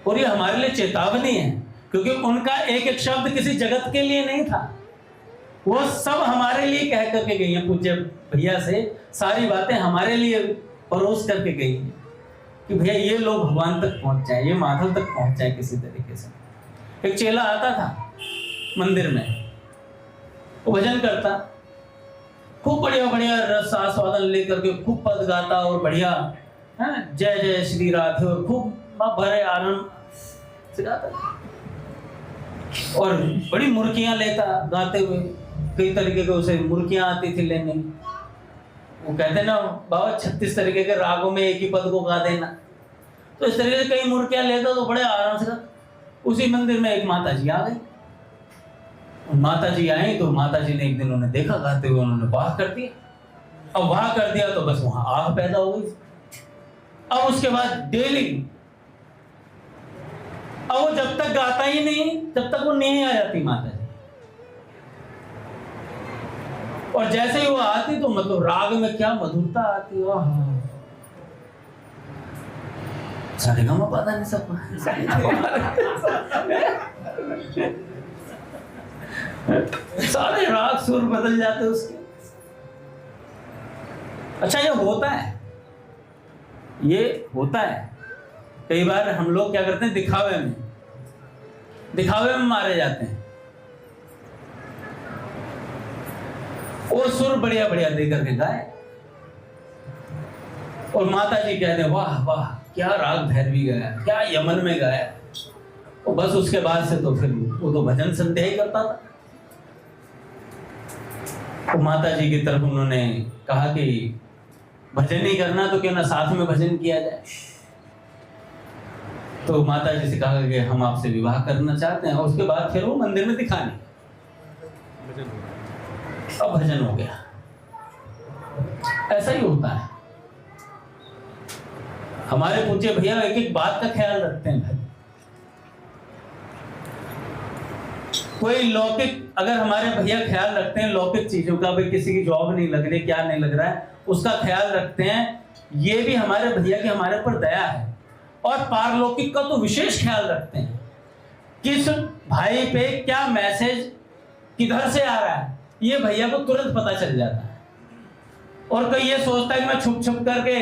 और ये हमारे लिए चेतावनी है, क्योंकि उनका एक एक शब्द किसी जगत के लिए नहीं था, वो सब हमारे लिए कह करके गई हैं। पूज्य भैया से सारी बातें हमारे लिए परोस करके गई हैं कि भैया ये लोग भगवान तक पहुंच जाए, ये माधव तक पहुंच जाए किसी तरीके से। एक चेला आता था मंदिर में, वो भजन करता, खूब बढ़िया बढ़िया रस आस्वादन लेकर के खूब पद गाता और बढ़िया जय जय श्री राधे और खूब भरे आनंद से गाता, और बड़ी मुर्कियां लेता गाते हुए। कई तरीके के उसे मुर्कियां आती थी लेने। वो कहते ना बाबा 36 तरीके के रागों में एक ही पद को गा देना, तो इस तरीके से कई मुर्कियां लेता तो बड़े आराम से। उसी मंदिर में एक माता जी आ गई। माता जी आई तो माता जी ने एक दिन उन्हें देखा गाते हुए, उन्होंने वाह कर दिया। अब वाह कर दिया तो बस वहां आग पैदा हो गई। अब उसके बाद डेली, अब वो जब तक गाता ही नहीं तब तक वो नहीं आ जाती माता जी, और जैसे ही वो आती तो मतलब राग में क्या मधुरता आती है। सारे गाँव पता नहीं सब सारे राग सुर बदल जाते उसके। अच्छा, ये होता है, ये होता है। कई बार हम लोग क्या करते हैं, दिखावे में मारे जाते हैं। वो सुर बढ़िया बढ़िया दे करके गाए और माता जी कहते हैं वाह वाह क्या राग भैरवी गाया, क्या यमन में गाया। और बस उसके बाद से तो फिर वो तो भजन संध्या ही करता था। तो माता जी की तरफ उन्होंने कहा कि भजन नहीं करना तो क्यों ना साथ में भजन किया जाए। तो माता जी से कहा कि हम आपसे विवाह करना चाहते हैं। और उसके बाद फिर वो मंदिर में दिखाने, अब भजन हो गया। ऐसा ही होता है। हमारे पूज्य भैया एक एक बात का ख्याल रखते हैं भाई। कोई लौकिक, अगर हमारे भैया ख्याल रखते हैं लौकिक चीजों का, भाई किसी की जॉब नहीं लग रही, क्या नहीं लग रहा है, उसका ख्याल रखते हैं, ये भी हमारे भैया की हमारे ऊपर दया है। और पारलौकिक का तो विशेष ख्याल रखते हैं, किस भाई पे क्या मैसेज किधर से आ रहा है, ये भैया को तुरंत पता चल जाता है। और कोई ये सोचता है कि मैं छुप छुप करके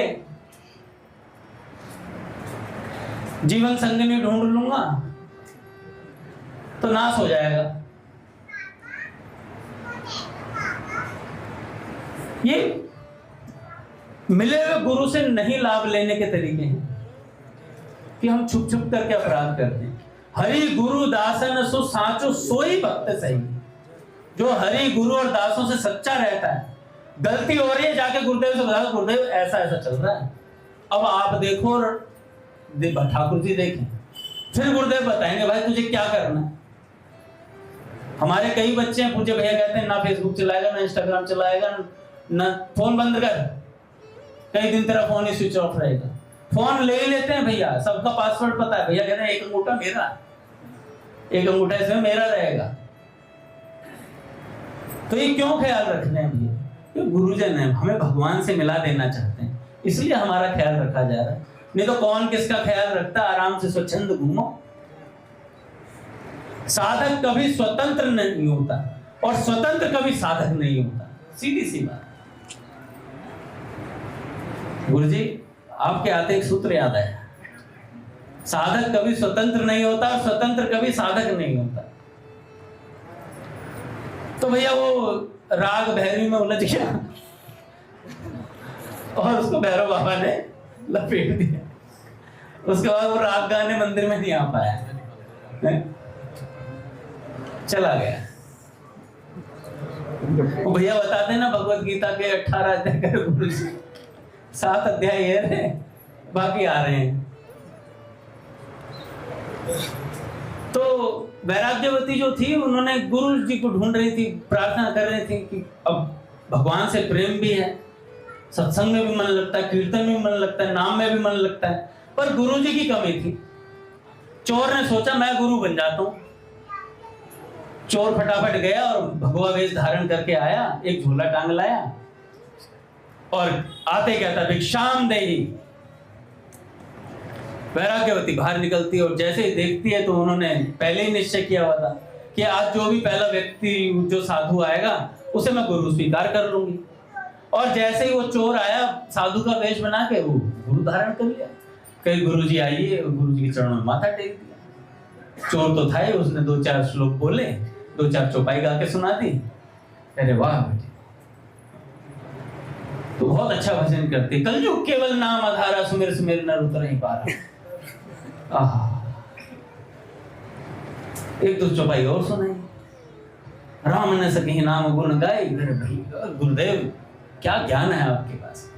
जीवन संगिनी ढूंढ लूंगा तो नाश हो जाएगा। ये मिले हुए गुरु से नहीं लाभ लेने के तरीके हैं कि हम छुप छुप करके अपराध करते हैं। हरि गुरु दासन सो साचो सोई भक्त सही। जो हरि गुरु और दासों से सच्चा रहता है, गलती हो रही है जाके गुरुदेव से बता, गुरुदेव ऐसा ऐसा चल रहा है, अब आप देखो और ठाकुर जी देखें, फिर गुरुदेव बताएंगे भाई तुझे क्या करना है। हमारे कई बच्चे हैं, पूछे भैया कहते हैं ना फेसबुक चलाएगा, ना इंस्टाग्राम चलाएगा, ना फोन बंद कर, कई दिन तेरा फोन ही स्विच ऑफ रहेगा। फोन ले लेते हैं भैया, सबका पासवर्ड पता है, भैया कहते हैं एक अंगूठा मेरा, एक अंगूठा इसमें मेरा रहेगा। तो ये क्यों ख्याल रखने हैं भैया? ये गुरुजन है, हमें भगवान से मिला देना चाहते हैं, इसलिए हमारा ख्याल रखा जा रहा है। नहीं तो कौन किसका ख्याल रखता? आराम से स्वच्छंद घूमो। साधक कभी स्वतंत्र नहीं होता और स्वतंत्र कभी साधक नहीं होता, सीधी सी बात। गुरुजी आपके आते एक सूत्र याद आया, साधक कभी स्वतंत्र नहीं होता और स्वतंत्र कभी साधक नहीं होता। तो भैया वो राग भैरवी में उलझ गया और उसको भैरव बाबा ने लपेट दिया। उसके बाद वो राग गाने मंदिर में नहीं आ पाया, चला गया। वो भैया बताते ना भगवत गीता के 18 अध्याय गुरु जी, 7 अध्याय ये रहे, बाकी आ रहे हैं। तो वैराग्यवती जो थी, उन्होंने गुरु जी को ढूंढ रही थी, प्रार्थना कर रही थी कि अब भगवान से प्रेम भी है, सत्संग में भी मन लगता है, कीर्तन में भी मन लगता है, नाम में भी मन लगता है, पर गुरु जी की कमी थी। चोर ने सोचा मैं गुरु बन जाता हूं। चोर फटाफट गया और भगवा वेश धारण करके आया, एक झोला टांग लाया और आते कहता भिक्षाम देहि। वैराग्यवती बाहर निकलती है और जैसे ही देखती है तो उन्होंने पहले ही निश्चय किया हुआ था कि आज जो भी पहला व्यक्ति जो साधु आएगा उसे मैं गुरु स्वीकार कर लूंगी। और जैसे ही वो चोर आया साधु का वेश बना के वो गुरु धारण कर लिया। कई गुरु जी आइए, गुरु जी के चरणों में माथा टेक दिया। चोर तो था ही, उसने 2-4 श्लोक बोले, 2-4 चौपाई गा के सुना दी। अरे वाह बेटे, तो बहुत अच्छा भजन करते, कलयुग केवल नाम आधारा, सुमिर सुमिर नर उतर नहीं पा रहा। एक 2 चौपाई और सुनाई। राम ने सकी नाम गुण गाई। गुरुदेव क्या ज्ञान है आपके पास।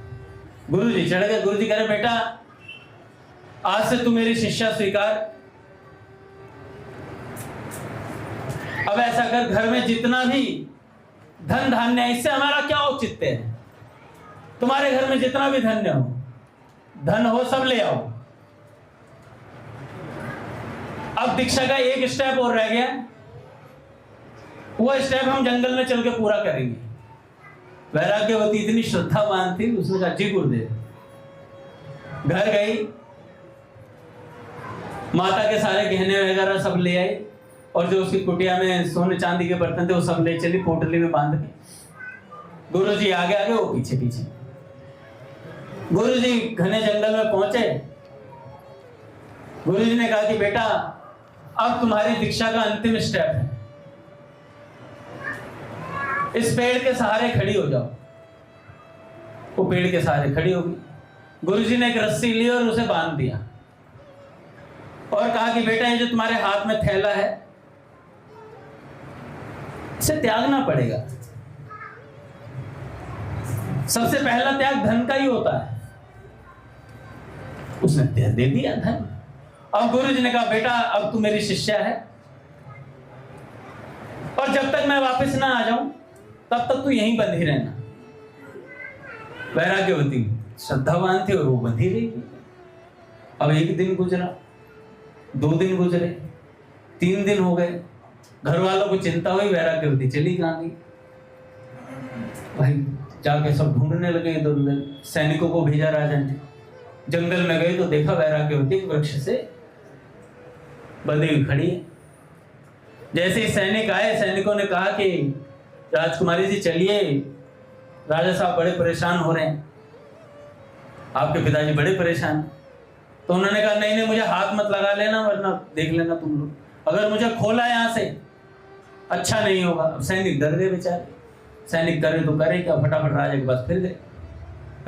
गुरु जी चढ़ गए। गुरु जी कह रहे बेटा आज से तू मेरी शिष्या स्वीकार। अब ऐसा कर, घर में जितना भी धन धान्य है इससे हमारा क्या औचित्य है। तुम्हारे घर में जितना भी धन्य हो, धन हो, सब ले आओ। अब दीक्षा का एक स्टेप और रह गया, वो स्टेप हम जंगल में चल के पूरा करेंगे। वैराग्यवती इतनी श्रद्धावान थी, उसने कहा जी गुरुदेव। घर गई, माता के सारे गहने वगैरह सब ले आई और जो उसकी कुटिया में सोने चांदी के बर्तन थे वो सब ले चली पोटली में बांध के। गुरु जी आगे आगे, वो पीछे पीछे। गुरु जी घने जंगल में पहुंचे। गुरु जी ने कहा कि बेटा अब तुम्हारी दीक्षा का अंतिम स्टेप है, इस पेड़ के सहारे खड़ी हो जाओ। वो पेड़ के सहारे खड़ी हो गई। गुरु जी ने एक रस्सी ली और उसे बांध दिया और कहा कि बेटा ये जो तुम्हारे हाथ में थैला है इसे त्यागना पड़ेगा। सबसे पहला त्याग धन का ही होता है। उसने दे दिया धन। अब गुरु जी ने कहा बेटा अब तू मेरी शिष्या है और जब तक मैं वापस ना आ जाऊं तब तक तू यहीं बंधी रहना। वैराग्यवती श्रद्धावान थी और वो बंधी रही। अब 1 दिन गुजरा, 2 दिन गुजरे, 3 दिन हो गए। घर वालों को चिंता हुई, वैराग्यवती चली कहां गई। भाई जाके सब ढूंढने लगे इधर उधर। सैनिकों को भेजा राजा ने। जंगल में गए तो देखा वैराग्यवती वृक्ष से बंधी हुई खड़ी है। जैसे ही सैनिक आए, सैनिकों ने कहा कि राजकुमारी जी चलिए, राजा साहब बड़े परेशान हो रहे हैं, आपके पिताजी बड़े परेशान। तो उन्होंने कहा नहीं नहीं मुझे हाथ मत लगा लेना वरना देख लेना तुम लोग, अगर मुझे खोला यहाँ से अच्छा नहीं होगा। अब सैनिक डर गए बेचारे। सैनिक करे तो करे क्या, फटाफट राजा के पास फिर गए।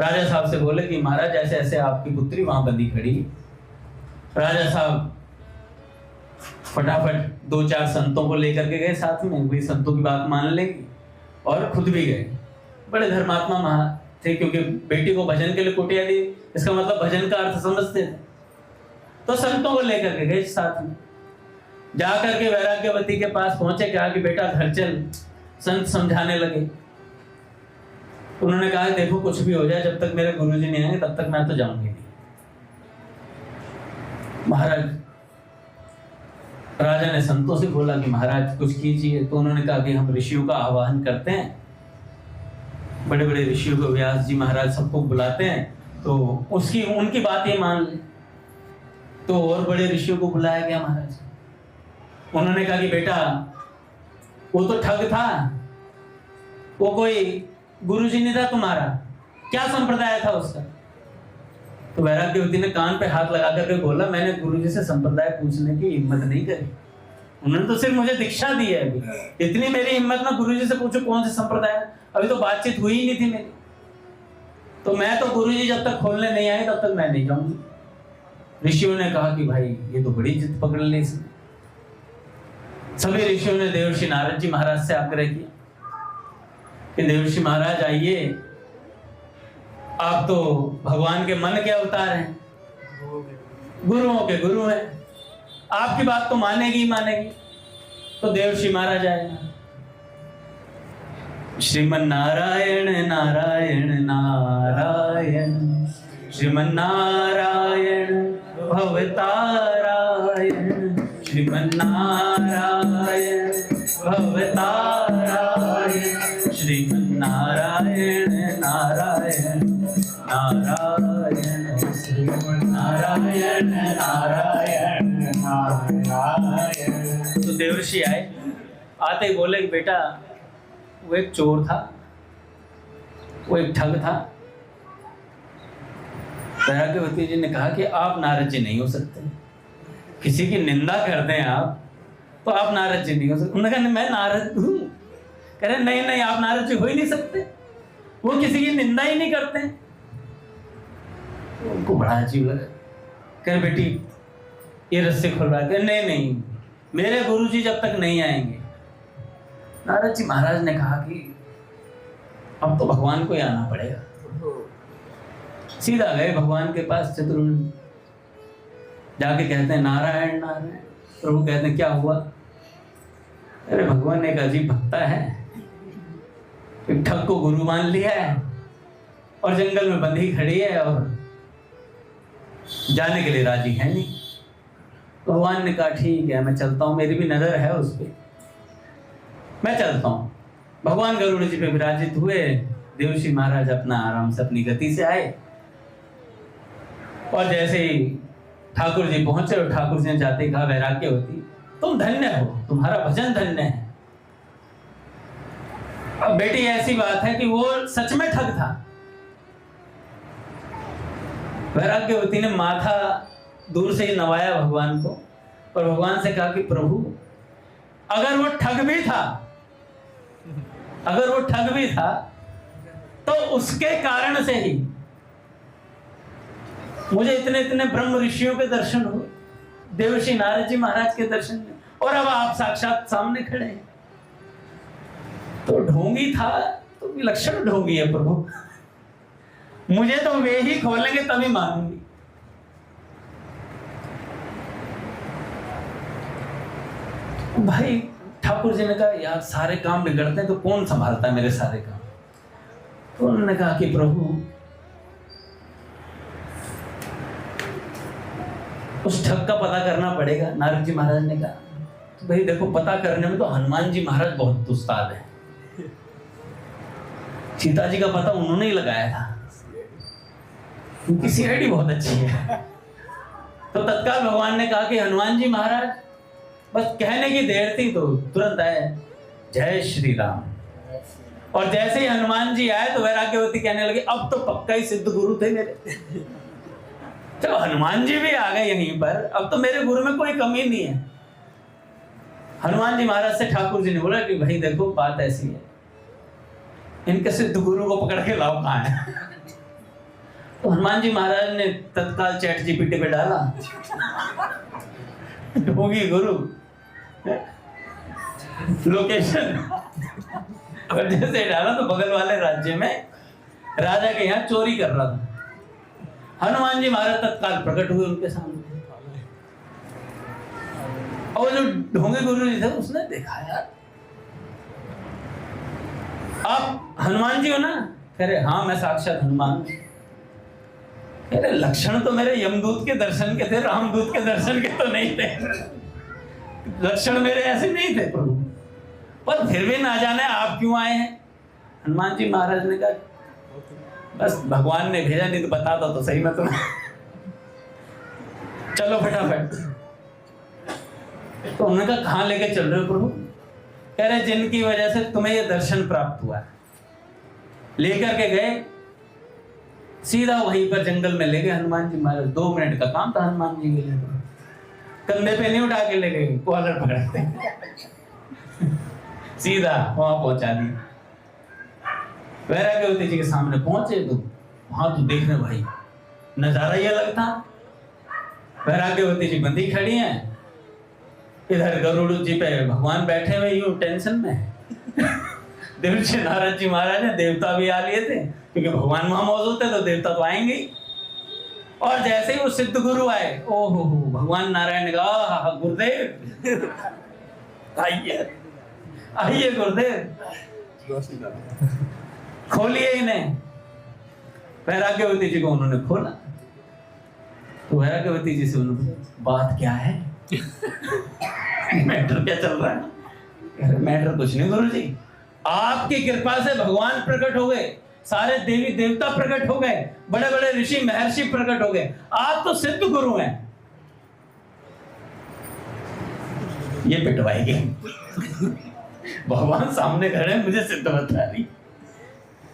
राजा साहब से बोले कि महाराज ऐसे ऐसे आपकी पुत्री वहां बंदी खड़ी है। राजा साहब फटाफट 2-4 संतों को लेकर के गए साथ में, वही संतों की बात मान लेंगे, और खुद भी गए। बड़े धर्मात्मा महा थे क्योंकि बेटी को भजन के लिए कुटिया दी, इसका मतलब भजन का अर्थ समझते थे। तो संतों को लेकर के गए साथ में। जाकर के वैराग्यवती के पास पहुंचे, कहा कि बेटा घर चल। संत समझाने लगे। उन्होंने कहा देखो कुछ भी हो जाए, जब तक मेरे गुरुजी नहीं आएंगे तब तक मैं तो जाऊंगी नहीं। महाराज, राजा ने संतों से बोला कि महाराज कुछ कीजिए। तो उन्होंने कहा कि हम ऋषियों का आह्वान करते हैं, बड़े बड़े ऋषियों को, व्यास जी महाराज सबको बुलाते हैं, तो उनकी बात ये मान ले। तो और बड़े ऋषियों को बुलाया गया महाराज। उन्होंने कहा कि बेटा वो तो ठग था, वो कोई गुरुजी नहीं था तुम्हारा, क्या संप्रदाय था उसका? तो वैराग्यवती ने कान पे हाथ लगा करके बोला, मैंने गुरुजी से संप्रदाय पूछने की हिम्मत नहीं करी, उन्होंने तो सिर्फ मुझे दीक्षा दी है। अभी इतनी मेरी हिम्मत ना गुरुजी से पूछो कौन से संप्रदाय, अभी तो बातचीत हुई ही नहीं थी मेरी। तो मैं तो गुरुजी जब तक खोलने नहीं आए तब तक मैं नहीं जाऊंगी। ऋषियों ने कहा कि भाई ये तो बड़ी जिद पकड़ ली इसने। सभी ऋषियों ने देवर्षि नारद जी महाराज से आग्रह किया कि देवर्षि महाराज आइए, आप तो भगवान के मन के अवतार हैं, गुरुओं के गुरु हैं, आपकी बात तो मानेगी ही मानेगी। तो देवर्षि महाराज आए। श्रीमन नारायण नारायण नारायण, श्रीमन नारायण भवतारायण, श्रीमन नारायण भवतारायण, श्रीमन नारायण नारायण नारायण, श्रीमन नारायण नारायण नारायण। तो देवर्षि आए, आते ही बोले कि बेटा वो एक चोर था, वो एक ठग था। वैराग्यवती जी ने कहा कि आप नारद जी नहीं हो सकते, किसी की निंदा करते हैं आप तो आप नारद जी नहीं हो सकते। उन्होंने कहा मैं नारद हूं। कह रहे नहीं नहीं, आप नारद जी हो ही नहीं सकते, वो किसी की निंदा ही नहीं करते। उनको बड़ा अजीब लगा। कह रहे बेटी ये रस्से खोल रहा है। नहीं नहीं, मेरे गुरुजी जब तक नहीं आएंगे। नारद जी महाराज ने कहा कि अब तो भगवान को ही आना पड़ेगा। सीधा गए भगवान के पास चतुर्मुख, जाके कहते हैं नारायण नारायण। प्रभु कहते हैं क्या हुआ? अरे भगवान ने एक अजीब भक्ता है, एक ठग को गुरु मान लिया है और जंगल में बंधी खड़ी है और जाने के लिए राजी है नहीं। भगवान ने कहा ठीक है मैं चलता हूं, मेरी भी नजर है उस पर, मैं चलता हूं। भगवान गरुड़ जी पे विराजित हुए। देवर्षि महाराज अपना आराम से अपनी गति से आए और जैसे ही ठाकुर जी पहुंचे और ठाकुर जी ने जाते ही कहा वैराग्यवती तुम धन्य हो, तुम्हारा भजन धन्य है। अब बेटी ऐसी बात है कि वो सच में ठग था। वैराग्यवती ने माथा दूर से ही नवाया भगवान को और भगवान से कहा कि प्रभु अगर वो ठग भी था, अगर वो ठग भी था तो उसके कारण से ही मुझे इतने इतने ब्रह्म ऋषियों के दर्शन हुए, देवर्षि नारद जी महाराज के दर्शन हुए, और अब आप साक्षात सामने खड़े हैं। तो ढोंगी था तो विलक्षण ढोंगी है प्रभु, मुझे तो वे ही खोलेंगे तभी मानूंगी। भाई ठाकुर जी ने कहा यार सारे काम बिगड़ते हैं तो कौन संभालता है मेरे सारे काम? तो उन्होंने कहा कि प्रभु उस ठग का पता करना पड़ेगा। नारद जी महाराज ने कहा तो भाई देखो पता करने में तो हनुमान जी महाराज बहुत उस्ताद है, सीता जी का पता उन्होंने ही लगाया था, उनकी सीआईडी बहुत अच्छी है। तो तत्काल भगवान ने कहा कि हनुमान जी महाराज बस कहने की देर थी तो तुरंत आए, जय श्री राम। और जैसे ही हनुमान जी आए तो वैराग्यवती कहने लगी अब तो पक्का ही सिद्ध गुरु थे मेरे। चलो हनुमान जी भी आ गए यहीं पर, अब तो मेरे गुरु में कोई कमी नहीं है। हनुमान जी महाराज से ठाकुर जी ने बोला कि भाई देखो बात ऐसी है, इनके सिद्ध गुरु को पकड़ के लाओ कहाँ है। तो हनुमान जी महाराज ने तत्काल चैट जीपीटी पे डाला ढोंगी गुरु लोकेशन, और जैसे डाला तो बगल वाले राज्य में राजा के यहाँ चोरी कर रहा था। हनुमान जी महाराज तत्काल प्रकट हुए उनके सामने। और जो ढोंगे गुरु जी थे उसने देखा यार, आप हनुमान जी हो ना? कह रहे हाँ मैं साक्षात हनुमान हूं। कह रहे लक्षण तो मेरे यमदूत के दर्शन के थे, रामदूत के दर्शन के तो नहीं थे, लक्षण मेरे ऐसे नहीं थे प्रभु, पर फिर भी ना जाने आप क्यों आए हैं। हनुमान जी महाराज ने कहा बस भगवान ने भेजा, नहीं तो बता दो तो सही मैं तुम्हें। चलो फटाफट। तो उन्होंने कहा कहाँ लेके चल रहे हो प्रभु? कह रहे जिनकी वजह से तुम्हें ये दर्शन प्राप्त हुआ है। लेकर के गए सीधा वहीं पर जंगल में ले गए हनुमान जी महाराज। 2 मिनट का काम था हनुमान जी के लिए, कंधे पे नहीं उठा के ले गए, कॉलर पकड़ते सीधा वहां पहुंचा दिया। वैराग्यवती जी के सामने पहुंचे तो वहां तो देखने भाई नजारा ये लगता। वैराग्यवती जी बंदी खड़ी हैं, इधर गरुड़ जी पे भगवान बैठे हुए यूं टेंशन में। देवर्षि नारद जी महाराज ने देवता भी आ लिए थे, क्योंकि भगवान वहां मौजूद थे तो देवता तो आएंगे ही। और जैसे ही वो सिद्ध गुरु आए, ओहो भगवान नारायण ने कहा गुरुदेव आइए आइए गुरुदेव, खोलिए इन्हें। वैराग्यवती जी को उन्होंने खोला तो वैराग्यवती जी से उन्होंने बात क्या है, मैटर क्या चल रहा है? मैटर कुछ नहीं गुरु जी, आपकी कृपा से भगवान प्रकट हो गए, सारे देवी देवता प्रकट हो गए, बड़े बड़े ऋषि महर्षि प्रकट हो गए, आप तो सिद्ध गुरु हैं। ये पिटवाएंगे भगवान सामने खड़े हैं, मुझे सिद्ध बता रही।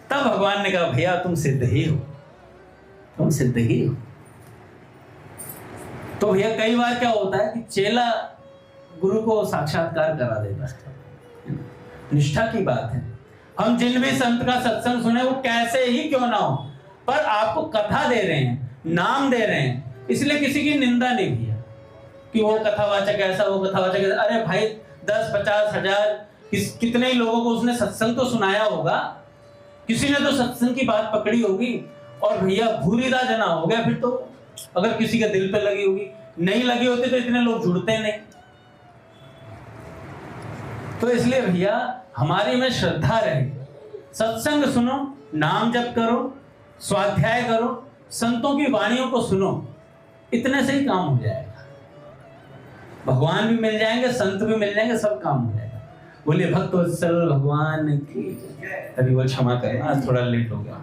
तब भगवान ने कहा भैया तुम सिद्ध ही हो, तुम सिद्ध ही हो। तो भैया कई बार क्या होता है कि चेला गुरु को साक्षात्कार करा देता है, निष्ठा की बात है। हम जिन भी संत का सत्संग सुने वो कैसे ही क्यों ना हो, पर आपको कथा दे रहे हैं, नाम दे रहे हैं, इसलिए किसी की निंदा नहीं भैया कि वो कथावाचक ऐसा, वो कथावाचक ऐसा। अरे भाई 10-50,000 कितने ही लोगों को उसने सत्संग तो सुनाया होगा, किसी ने तो सत्संग की बात पकड़ी होगी, और भैया भूरिदा जना हो गया फिर तो। अगर किसी के दिल पे लगी होगी, नहीं लगी होती तो इतने लोग जुड़ते नहीं। तो इसलिए भैया हमारी में श्रद्धा रहे, सत्संग सुनो, नाम जप करो, स्वाध्याय करो, संतों की वाणियों को सुनो, इतने से ही काम हो जाएगा। भगवान भी मिल जाएंगे, संत भी मिल जाएंगे, सब काम हो जाएगा। बोलिए भक्तवत्सल भगवान की। अभी वो क्षमा करना, आज थोड़ा लेट हो गया।